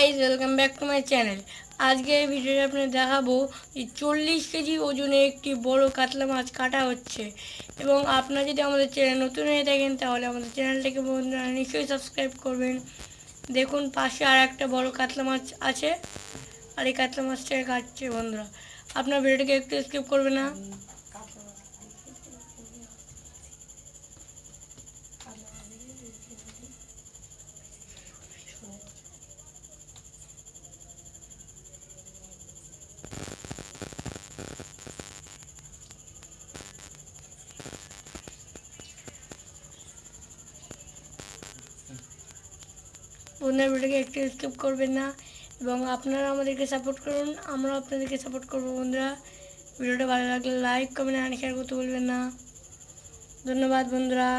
Guys welcome back to my channel. আজকে এই ভিডিওতে আপনাদের দেখাবো যে 40 কেজি ওজনে একটি বড় কাতলা মাছ কাটা হচ্ছে। এবং আপনারা যদি আমাদের চ্যানেল নতুন হয়ে থাকেন তাহলে আমাদের চ্যানেলটাকে বন্ধুরা নিশ্চয়ই সাবস্ক্রাইব করবেন। দেখুন পাশে আর একটা বড় কাতলা মাছ আছে, আর এই কাতলা মাছটাকে কাটছে বন্ধুরা। আপনার ভিডিওটাকে একটু স্কিপ করবেন না। বন্ধুরা ভিডিওকে একটু স্কিপ করবেন না এবং আপনারা আমাদেরকে সাপোর্ট করুন, আমরা আপনাদেরকে সাপোর্ট করবো। বন্ধুরা ভিডিওটা ভালো লাগলে লাইক কমেন্ট আর শেয়ার করতে বলবেন না। ধন্যবাদ বন্ধুরা।